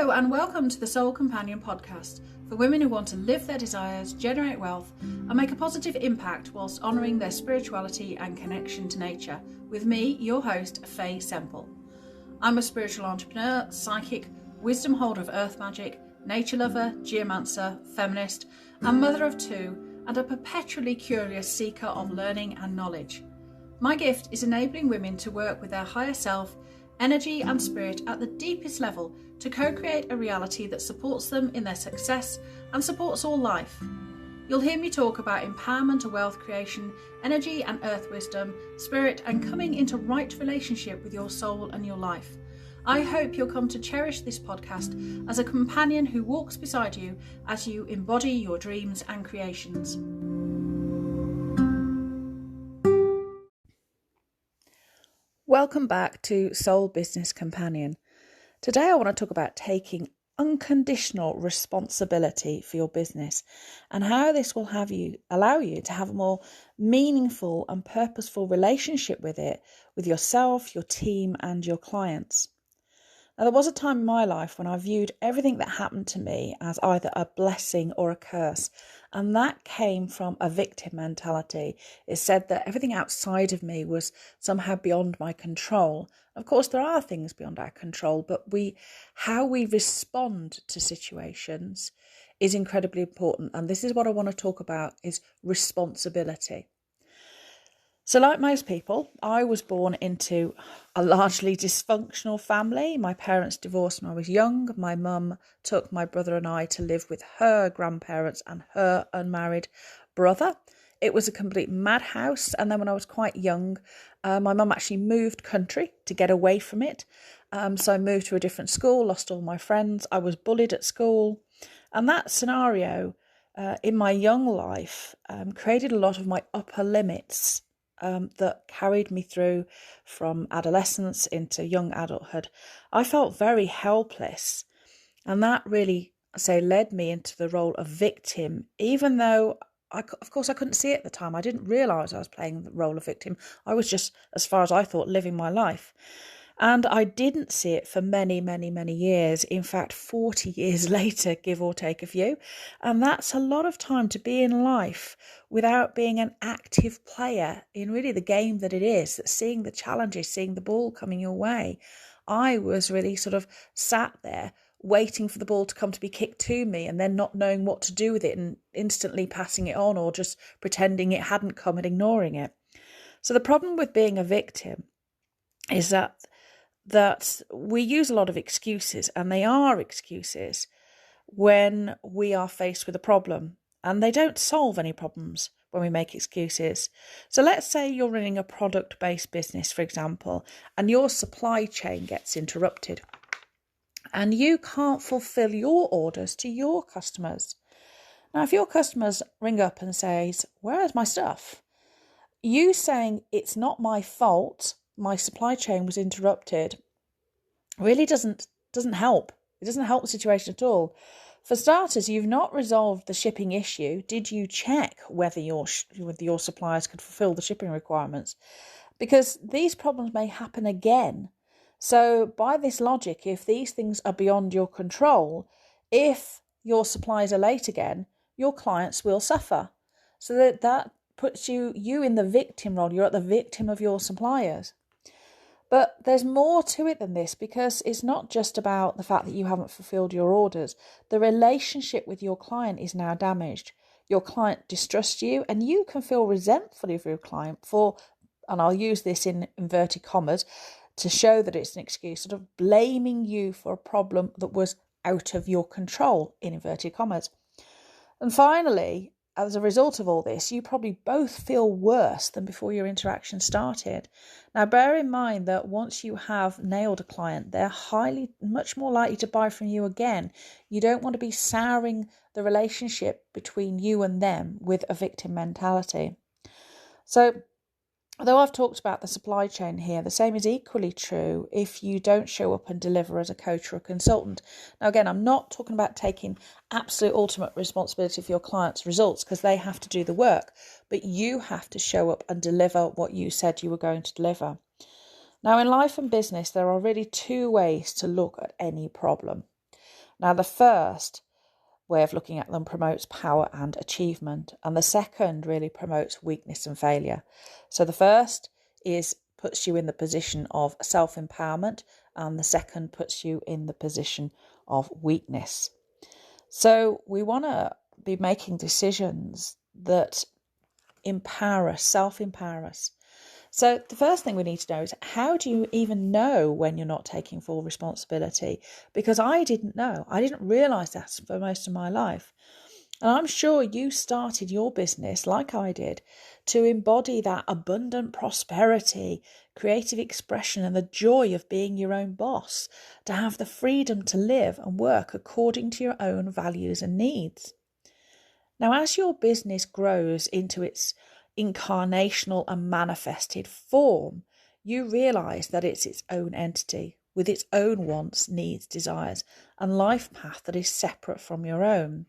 Hello and welcome to the Soul Companion podcast for women who want to live their desires, generate wealth and make a positive impact whilst honouring their spirituality and connection to nature. With me, your host, Faye Semple. I'm a spiritual entrepreneur, psychic, wisdom holder of earth magic, nature lover, geomancer, feminist and mother of two, and a perpetually curious seeker of learning and knowledge. My gift is enabling women to work with their higher self, energy and spirit at the deepest level to co-create a reality that supports them in their success and supports all life. You'll hear me talk about empowerment and wealth creation, energy and earth wisdom, spirit and coming into right relationship with your soul and your life. I hope you'll come to cherish this podcast as a companion who walks beside you as you embody your dreams and creations. Welcome back to Soul Business Companion. Today I want to talk about taking unconditional responsibility for your business and how this will allow you to have a more meaningful and purposeful relationship with it, with yourself, your team and your clients. Now, there was a time in my life when I viewed everything that happened to me as either a blessing or a curse, and that came from a victim mentality. It said that everything outside of me was somehow beyond my control. Of course, there are things beyond our control, but how we respond to situations is incredibly important, and this is what I want to talk about, is responsibility. So like most people, I was born into a largely dysfunctional family. My parents divorced when I was young. My mum took my brother and I to live with her grandparents and her unmarried brother. It was a complete madhouse. And then when I was quite young, my mum actually moved country to get away from it. So I moved to a different school, lost all my friends. I was bullied at school. And that scenario in my young life created a lot of my upper limits that carried me through from adolescence into young adulthood. I felt very helpless, and that really, led me into the role of victim, even though of course I couldn't see it at the time. I didn't realise I was playing the role of victim. I was just, as far as I thought, living my life. And I didn't see it for many, many, many years. In fact, 40 years later, give or take a few. And that's a lot of time to be in life without being an active player in really the game that it is, that seeing the challenges, seeing the ball coming your way. I was really sort of sat there waiting for the ball to come to be kicked to me and then not knowing what to do with it and instantly passing it on or just pretending it hadn't come and ignoring it. So the problem with being a victim is that we use a lot of excuses, and they are excuses when we are faced with a problem, and they don't solve any problems when we make excuses. So let's say you're running a product-based business, for example, and your supply chain gets interrupted and you can't fulfill your orders to your customers. Now, if your customers ring up and says, "Where's my stuff?" You saying it's not my fault, my supply chain was interrupted, really doesn't help. It doesn't help the situation at all. For starters, you've not resolved the shipping issue. Did you check whether your suppliers could fulfill the shipping requirements? Because these problems may happen again. So by this logic, if these things are beyond your control, if your supplies are late again, your clients will suffer. So that puts you in the victim role. You're at the victim of your suppliers. But there's more to it than this, because it's not just about the fact that you haven't fulfilled your orders. The relationship with your client is now damaged. Your client distrusts you, and you can feel resentful of your client and I'll use this in inverted commas to show that it's an excuse, sort of blaming you for a problem that was out of your control, in inverted commas. And finally, as a result of all this, you probably both feel worse than before your interaction started. Now, bear in mind that once you have nailed a client, they're much more likely to buy from you again. You don't want to be souring the relationship between you and them with a victim mentality. So, although I've talked about the supply chain here, the same is equally true if you don't show up and deliver as a coach or a consultant. Now, again, I'm not talking about taking absolute ultimate responsibility for your clients' results, because they have to do the work, but you have to show up and deliver what you said you were going to deliver. Now, in life and business, there are really two ways to look at any problem. Now, the first way of looking at them promotes power and achievement, and the second really promotes weakness and failure. So the first puts you in the position of self-empowerment, and the second puts you in the position of weakness. So we want to be making decisions that empower us, self-empower us. So the first thing we need to know is, how do you even know when you're not taking full responsibility? Because I didn't know. I didn't realise that for most of my life. And I'm sure you started your business, like I did, to embody that abundant prosperity, creative expression, and the joy of being your own boss, to have the freedom to live and work according to your own values and needs. Now, as your business grows into its incarnational and manifested form, you realise that it's its own entity with its own wants, needs, desires, and life path that is separate from your own.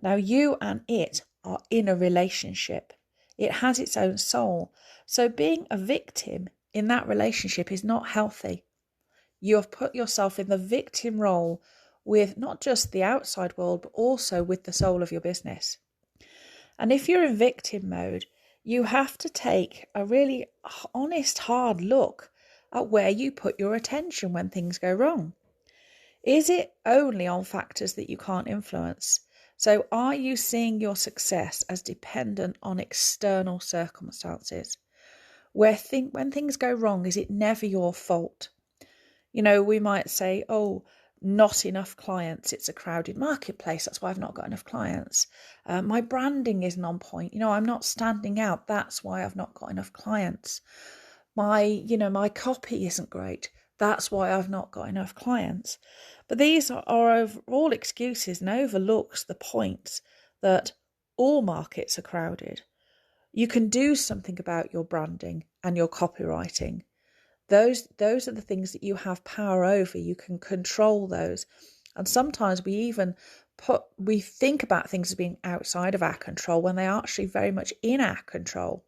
Now, you and it are in a relationship. It has its own soul. So being a victim in that relationship is not healthy. You have put yourself in the victim role with not just the outside world, but also with the soul of your business. And if you're in victim mode, you have to take a really honest, hard look at where you put your attention when things go wrong. Is it only on factors that you can't influence? So are you seeing your success as dependent on external circumstances? When things go wrong, is it never your fault? We might say, oh, not enough clients. It's a crowded marketplace. That's why I've not got enough clients. My branding isn't on point. I'm not standing out. That's why I've not got enough clients. My copy isn't great. That's why I've not got enough clients. But these are all excuses and overlooks the point that all markets are crowded. You can do something about your branding and your copywriting. Those are the things that you have power over. You can control those. And sometimes we think about things as being outside of our control when they are actually very much in our control.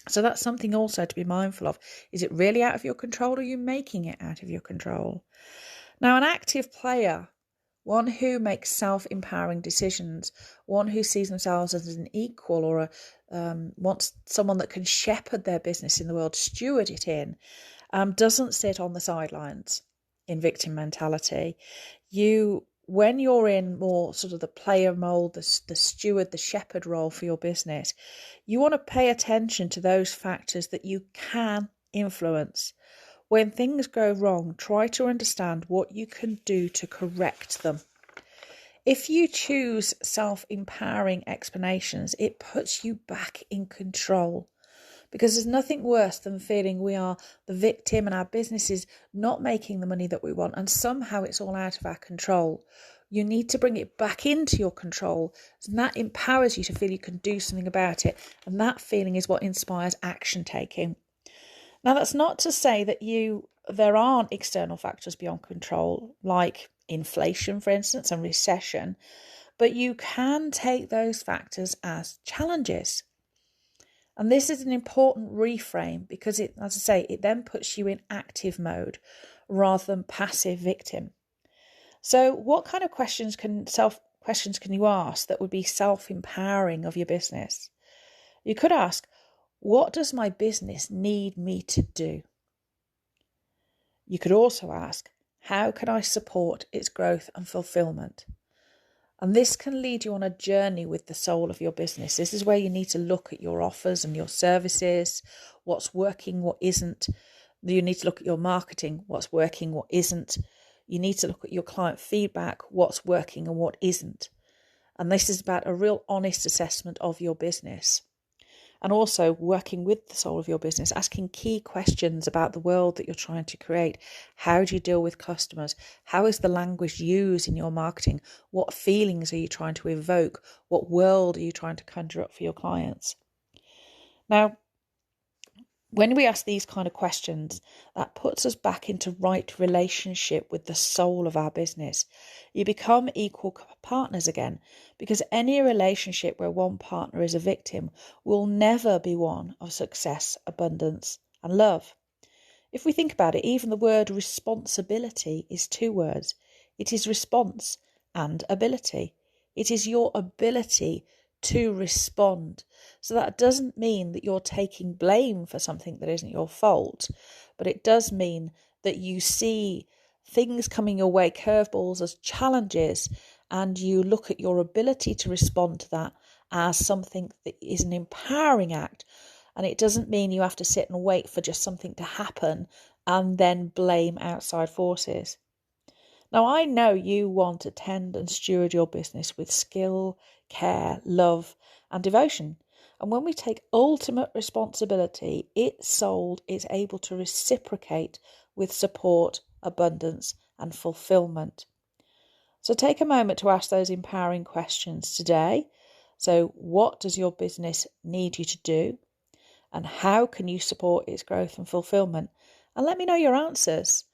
So that's something also to be mindful of. Is it really out of your control, or are you making it out of your control? Now, an active player, one who makes self-empowering decisions, one who sees themselves as an equal, or wants someone that can shepherd their business in the world, steward it in, doesn't sit on the sidelines in victim mentality. When you're in more sort of the player mold, the steward, the shepherd role for your business, you want to pay attention to those factors that you can influence. When things go wrong, try to understand what you can do to correct them. If you choose self-empowering explanations, it puts you back in control. Because there's nothing worse than feeling we are the victim and our business is not making the money that we want, and somehow it's all out of our control. You need to bring it back into your control, and that empowers you to feel you can do something about it. And that feeling is what inspires action taking. Now, that's not to say that there aren't external factors beyond control, like inflation, for instance, and recession, but you can take those factors as challenges. And this is an important reframe because it then puts you in active mode rather than passive victim. So what kind of questions can you ask that would be self-empowering of your business? You could ask, what does my business need me to do? You could also ask, how can I support its growth and fulfillment? And this can lead you on a journey with the soul of your business. This is where you need to look at your offers and your services, what's working, what isn't. You need to look at your marketing, what's working, what isn't. You need to look at your client feedback, what's working and what isn't. And this is about a real honest assessment of your business. And also working with the soul of your business, asking key questions about the world that you're trying to create. How do you deal with customers? How is the language used in your marketing? What feelings are you trying to evoke? What world are you trying to conjure up for your clients? Now, when we ask these kind of questions, that puts us back into right relationship with the soul of our business. You become equal partners again, because any relationship where one partner is a victim will never be one of success, abundance, and love. If we think about it, even the word responsibility is two words. It is response and ability. It is your ability to respond. So that doesn't mean that you're taking blame for something that isn't your fault, but it does mean that you see things coming your way, curveballs, as challenges, and you look at your ability to respond to that as something that is an empowering act. And it doesn't mean you have to sit and wait for just something to happen and then blame outside forces. Now, I know you want to tend and steward your business with skill, care, love, and devotion. And when we take ultimate responsibility, its soul is able to reciprocate with support, abundance, and fulfillment. So take a moment to ask those empowering questions today. So, what does your business need you to do? And how can you support its growth and fulfillment? And let me know your answers.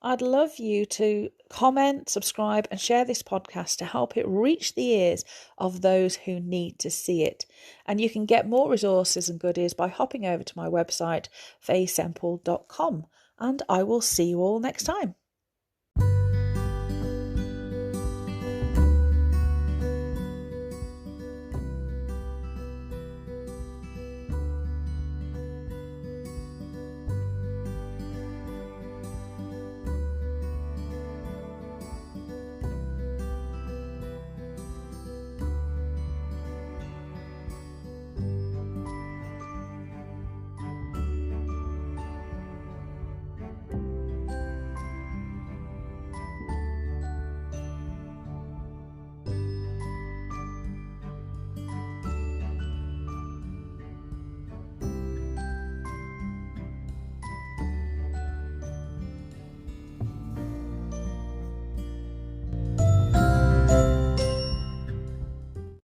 I'd love you to comment, subscribe, and share this podcast to help it reach the ears of those who need to see it. And you can get more resources and goodies by hopping over to my website, fayesemple.com. And I will see you all next time.